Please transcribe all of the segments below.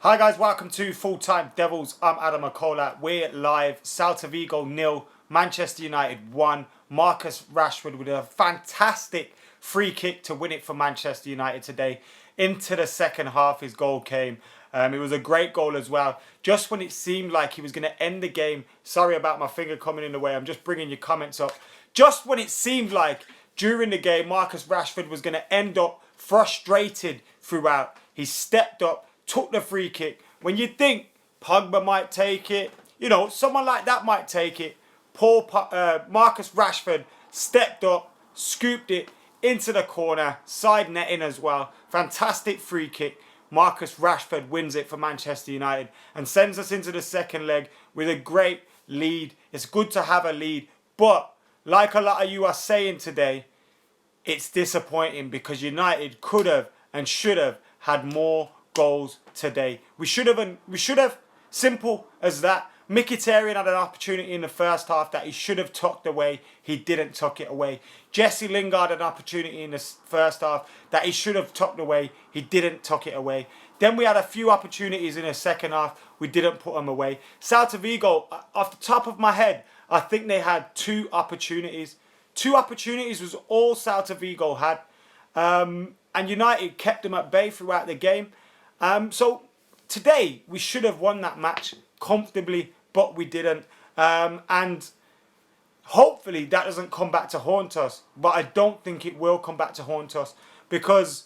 Hi guys, welcome to Full Time Devils. I'm Adam McKola. We're live. Celta Vigo 0, Manchester United 1. Marcus Rashford with a fantastic free kick to win it for Manchester United today. Into the second half, his goal came. It was a great goal as well. Just when it seemed like he was going to end the game. Sorry about my finger coming in the way. I'm just bringing your comments up. Just when it seemed like during the game, Marcus Rashford was going to end up frustrated throughout. He stepped up, took the free kick. When you think Pogba might take it, someone like that might take it. Marcus Rashford stepped up, scooped it into the corner, side netting as well. Fantastic free kick. Marcus Rashford wins it for Manchester United and sends us into the second leg with a great lead. It's good to have a lead, but like a lot of you are saying today, it's disappointing because United could have and should have had more goals today. We should have, simple as that. Mkhitaryan had an opportunity in the first half that he should have tucked away. He didn't tuck it away. Jesse Lingard had an opportunity in the first half that he should have tucked away. He didn't tuck it away. Then we had a few opportunities in the second half. We didn't put them away. Celta Vigo, off the top of my head, I think they had two opportunities. Two opportunities was all Celta Vigo had. And United kept them at bay throughout the game. So today we should have won that match comfortably, but we didn't. And hopefully that doesn't come back to haunt us. But I don't think it will come back to haunt us because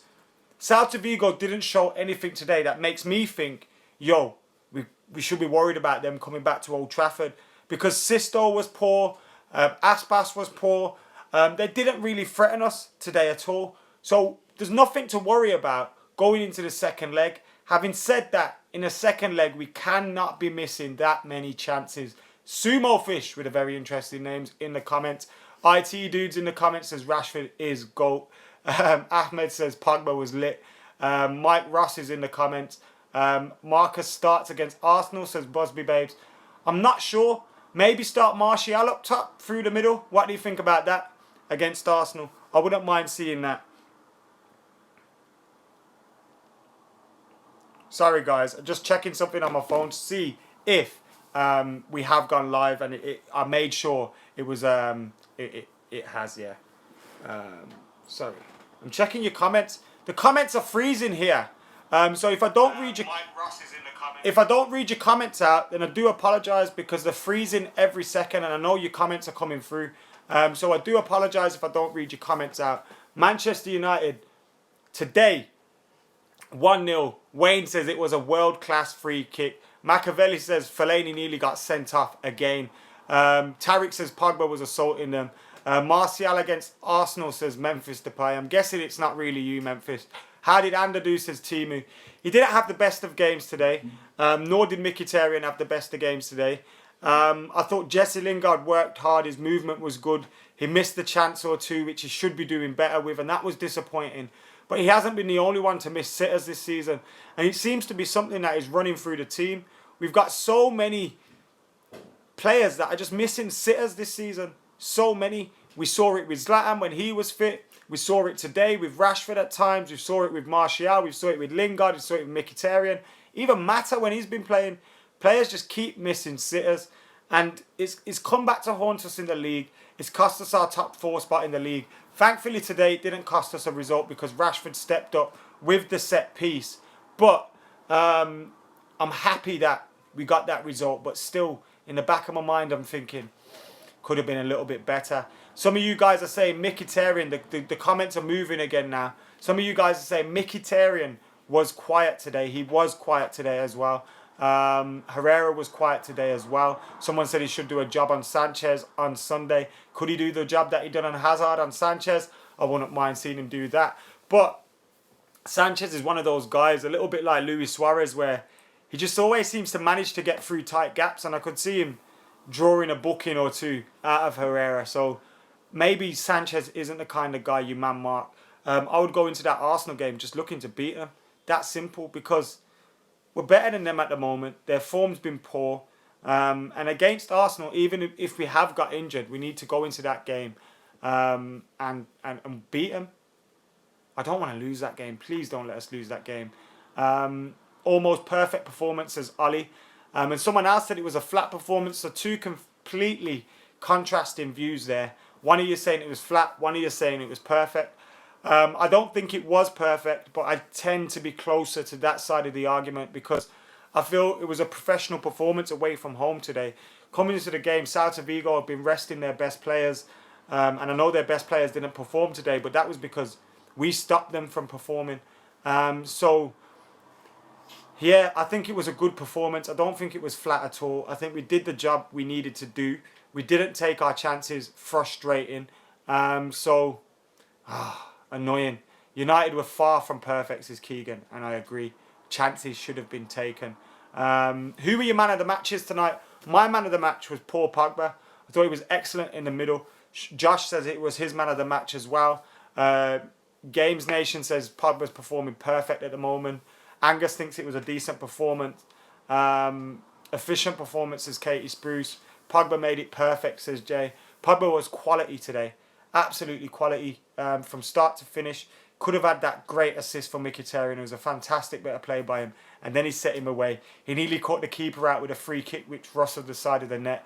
Celta Vigo didn't show anything today that makes me think, we should be worried about them coming back to Old Trafford because Sisto was poor, Aspas was poor. They didn't really threaten us today at all. So there's nothing to worry about going into the second leg. Having said that, in the second leg, we cannot be missing that many chances. Sumo Fish with a very interesting names in the comments. IT Dudes in the comments says Rashford is GOAT. Ahmed says Pogba was lit. Mike Ross is in the comments. Marcus starts against Arsenal, says Busby Babes. I'm not sure. Maybe start Martial up top through the middle. What do you think about that against Arsenal? I wouldn't mind seeing that. Sorry guys, just checking something on my phone to see if we have gone live, and I made sure it was it has, yeah. Sorry, I'm checking your comments. The comments are freezing here. So if I don't read your comments out, then I do apologise because they're freezing every second, and I know your comments are coming through. So I do apologise if I don't read your comments out. Manchester United today. 1-0. Wayne says it was a world-class free kick. Machiavelli says Fellaini nearly got sent off again. Tariq says Pogba was assaulting them. Martial against Arsenal says Memphis Depay. I'm guessing it's not really you, Memphis. How did Ander do, says Timu. He didn't have the best of games today. Nor did Mkhitaryan have the best of games today. I thought Jesse Lingard worked hard. His movement was good. He missed the chance or two, which he should be doing better with, and that was disappointing. But he hasn't been the only one to miss sitters this season. And it seems to be something that is running through the team. We've got so many players that are just missing sitters this season. So many. We saw it with Zlatan when he was fit. We saw it today with Rashford at times. We saw it with Martial. We saw it with Lingard. We saw it with Mkhitaryan. Even Mata when he's been playing. Players just keep missing sitters. And it's come back to haunt us in the league. It's cost us our top 4 spot in the league. Thankfully today it didn't cost us a result because Rashford stepped up with the set piece. But I'm happy that we got that result. But still, in the back of my mind, I'm thinking, could have been a little bit better. Some of you guys are saying Mkhitaryan, the comments are moving again now. Some of you guys are saying Mkhitaryan was quiet today. He was quiet today as well. Herrera was quiet today as well. Someone said he should do a job on Sanchez on Sunday. Could he do the job that he done on Hazard on Sanchez? I wouldn't mind seeing him do that. But Sanchez is one of those guys, a little bit like Luis Suarez, where he just always seems to manage to get through tight gaps, and I could see him drawing a booking or two out of Herrera. So maybe Sanchez isn't the kind of guy you man mark. I would go into that Arsenal game just looking to beat them. That's simple because we're better than them at the moment. Their form's been poor. And against Arsenal, even if we have got injured, we need to go into that game and beat them. I don't want to lose that game. Please don't let us lose that game. almost perfect performance, says Ollie. And someone else said it was a flat performance. So two completely contrasting views there. One of you saying it was flat, one of you saying it was perfect. I don't think it was perfect, but I tend to be closer to that side of the argument because I feel it was a professional performance away from home today. Coming into the game, Celta Vigo have been resting their best players. And I know their best players didn't perform today, but that was because we stopped them from performing. So, yeah, I think it was a good performance. I don't think it was flat at all. I think we did the job we needed to do. We didn't take our chances. Frustrating. Annoying. United were far from perfect, says Keegan, and I agree. Chances should have been taken. Who were your man of the matches tonight? My man of the match was Paul Pogba. I thought he was excellent in the middle. Josh says it was his man of the match as well. Games Nation says Pogba's performing perfect at the moment. Angus thinks it was a decent performance. Efficient performance, says Katie Spruce. Pogba made it perfect, says Jay. Pogba was quality today. Absolutely quality from start to finish. Could have had that great assist from Mkhitaryan. It was a fantastic bit of play by him. And then he set him away. He nearly caught the keeper out with a free kick which rustled the side of the net.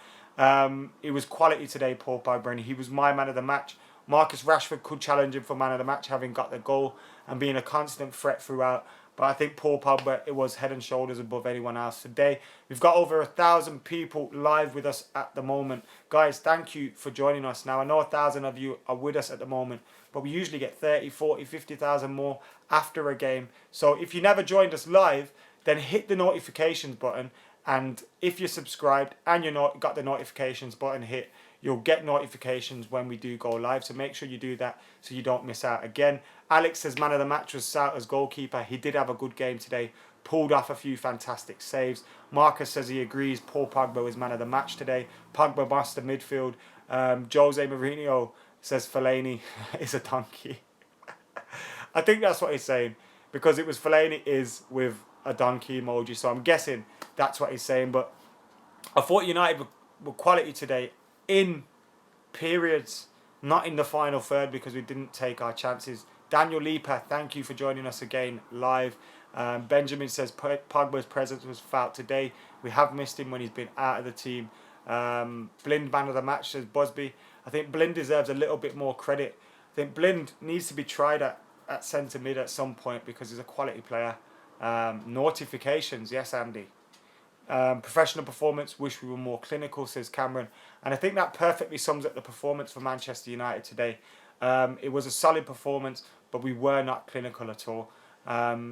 It was quality today, Paul Pogba, and he was my man of the match. Marcus Rashford could challenge him for man of the match, having got the goal and being a constant threat throughout. But I think Paul Pogba, it was head and shoulders above anyone else today. We've got over 1,000 people live with us at the moment. Guys, thank you for joining us. Now, I know 1,000 of you are with us at the moment, but we usually get 30, 40, 50,000 more after a game. So if you never joined us live, then hit the notifications button. And if you're subscribed and you're not got the notifications button hit, you'll get notifications when we do go live. So make sure you do that so you don't miss out. Again, Alex says man of the match was Celta's goalkeeper. He did have a good game today. Pulled off a few fantastic saves. Marcus says he agrees Paul Pogba was man of the match today. Pogba bossed the midfield. Jose Mourinho says Fellaini is a donkey. I think that's what he's saying. Because it was Fellaini is with a donkey emoji. So I'm guessing that's what he's saying. But I thought United were quality today in periods, not in the final third because we didn't take our chances. Daniel Leaper, thank you for joining us again live. Benjamin says Pogba's presence was felt today. We have missed him when he's been out of the team. Blind man of the match, says Busby. I think Blind deserves a little bit more credit. I think Blind needs to be tried at centre mid at some point because he's a quality player. Notifications, yes Andy. Professional performance, wish we were more clinical, says Cameron. And I think that perfectly sums up the performance for Manchester United today. It was a solid performance, but we were not clinical at all.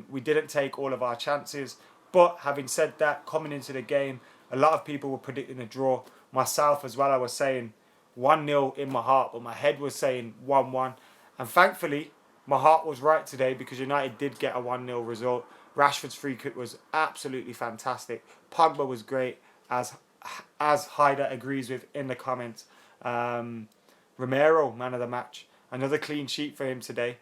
We didn't take all of our chances. But having said that, coming into the game, a lot of people were predicting a draw. Myself as well, I was saying 1-0 in my heart, but my head was saying 1-1. And thankfully, my heart was right today because United did get a 1-0 result. Rashford's free kick was absolutely fantastic. Pogba was great, as Haider agrees with in the comments. Romero, man of the match. Another clean sheet for him today.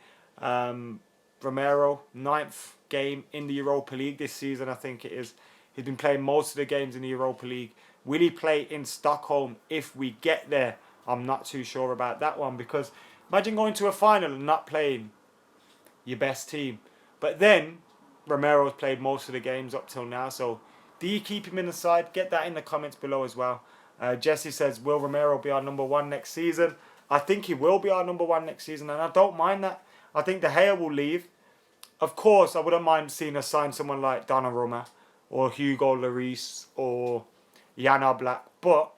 Romero, 9th game in the Europa League this season, I think it is. He's been playing most of the games in the Europa League. Will he play in Stockholm if we get there? I'm not too sure about that one because imagine going to a final and not playing your best team. But then Romero's played most of the games up till now, so do you keep him in the side? Get that in the comments below as well. Jesse says, will Romero be our number one next season? I think he will be our number one next season, and I don't mind that. I think De Gea will leave. Of course, I wouldn't mind seeing us sign someone like Donnarumma or Hugo Lloris or Jan Oblak. But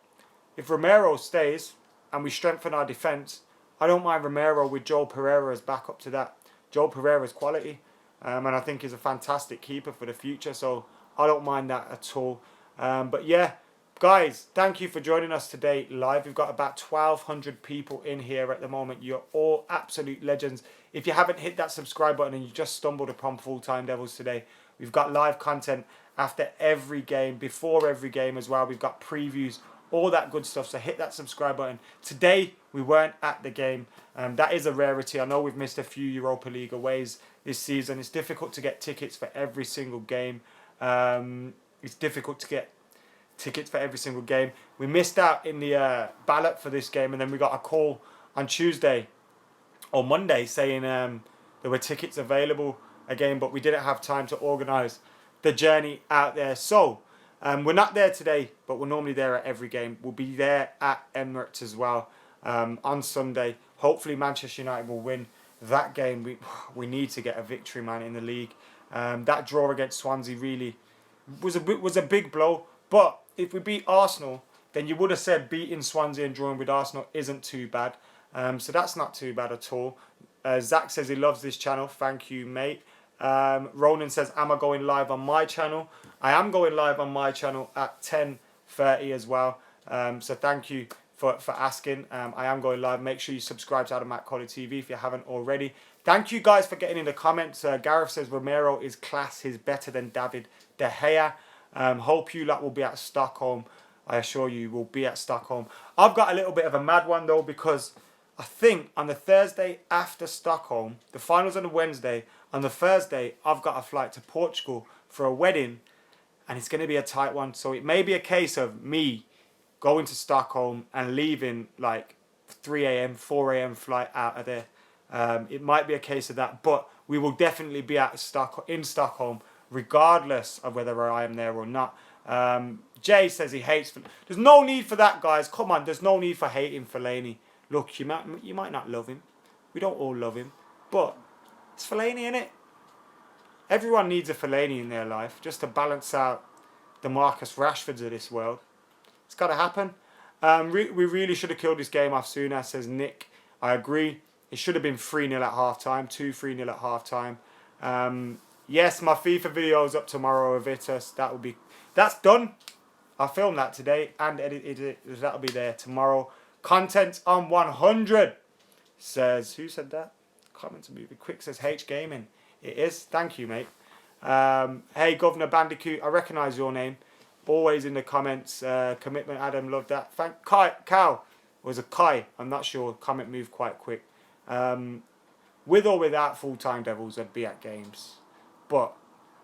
if Romero stays and we strengthen our defence, I don't mind Romero with Joel Pereira as backup to that. Joel Pereira's quality. And I think he's a fantastic keeper for the future. So I don't mind that at all. But yeah, guys, thank you for joining us today live. We've got about 1,200 people in here at the moment. You're all absolute legends. If you haven't hit that subscribe button and you just stumbled upon Full Time Devils today, we've got live content after every game, before every game as well. We've got previews, all that good stuff. So hit that subscribe button. Today, we weren't at the game. That is a rarity. I know we've missed a few Europa League aways this season. It's difficult to get tickets for every single game. It's difficult to get tickets for every single game. We missed out in the ballot for this game, and then we got a call on Tuesday or Monday saying there were tickets available again, but we didn't have time to organise the journey out there. So we're not there today, but we're normally there at every game. We'll be there at Emirates as well on Sunday. Hopefully Manchester United will win that game. We need to get a victory, man, in the league. That draw against Swansea really was a big blow. But if we beat Arsenal, then you would have said beating Swansea and drawing with Arsenal isn't too bad. So that's not too bad at all. Zach says he loves this channel. Thank you, mate. Ronan says, am I going live on my channel? I am going live on my channel at 10:30 as well. So thank you for asking. I am going live. Make sure you subscribe to Adam McKola's TV if you haven't already. Thank you guys for getting in the comments. Gareth says Romero is class. He's better than David De Gea. Hope you lot will be at Stockholm. I assure you will be at Stockholm. I've got a little bit of a mad one though, because I think on the Thursday after Stockholm, the final's on a Wednesday. On the Thursday, I've got a flight to Portugal for a wedding, and it's going to be a tight one. So it may be a case of me going to Stockholm and leaving like 3 a.m., 4 a.m. flight out of there. It might be a case of that, but we will definitely be in Stockholm, regardless of whether I am there or not. Jay says he hates. There's no need for that, guys. Come on, there's no need for hating Fellaini. Look, you might not love him. We don't all love him, but it's Fellaini, innit? Everyone needs a Fellaini in their life just to balance out the Marcus Rashfords of this world. It's got to happen. We really should have killed this game off sooner, says Nick. I agree. It should have been 3-0 at half-time, 2-3-0 at half-time. Yes, my FIFA video is up tomorrow of Vitus. That's done. I filmed that today and edited it. That'll be there tomorrow. Content on 100, says, who said that? Comments are moving quick, says H Gaming. It is. Thank you, mate. Hey, Governor Bandicoot, I recognise your name. Always in the comments. Commitment, Adam, love that. Thank Cow. Was a Kai. I'm not sure. Comment moved quite quick. With or without Full-Time Devils, I'd be at games. But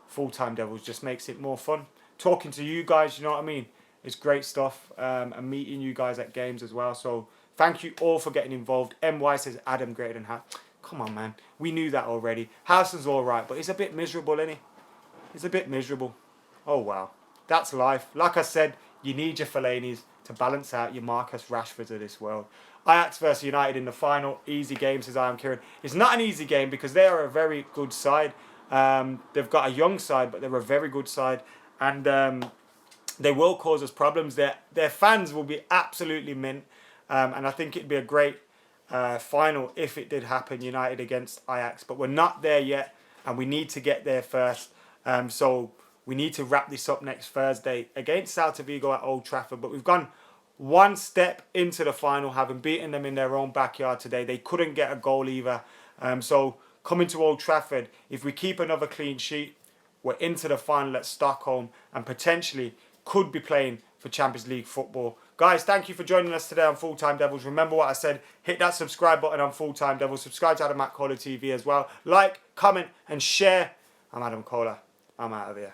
Full-Time Devils just makes it more fun. Talking to you guys, you know what I mean? It's great stuff. And meeting you guys at games as well. So thank you all for getting involved. MY says Adam greater than House. Come on, man. We knew that already. Howson's all right, but he's a bit miserable, isn't he? He's a bit miserable. Oh, wow. That's life. Like I said, you need your Fellaini's to balance out your Marcus Rashfords of this world. Ajax versus United in the final. Easy game, says I am Kieran. It's not an easy game because they are a very good side. They've got a young side, but they're a very good side. And they will cause us problems. Their fans will be absolutely mint. And I think it'd be a great final if it did happen, United against Ajax. But we're not there yet, and we need to get there first. So we need to wrap this up next Thursday against Celta Vigo at Old Trafford. But we've gone one step into the final, having beaten them in their own backyard today. They couldn't get a goal either. So coming to Old Trafford, if we keep another clean sheet, we're into the final at Stockholm and potentially could be playing for Champions League football. Guys, thank you for joining us today on Full Time Devils. Remember what I said, hit that subscribe button on Full Time Devils. Subscribe to Adam McKola TV as well. Like, comment and share. I'm Adam McKola. I'm out of here.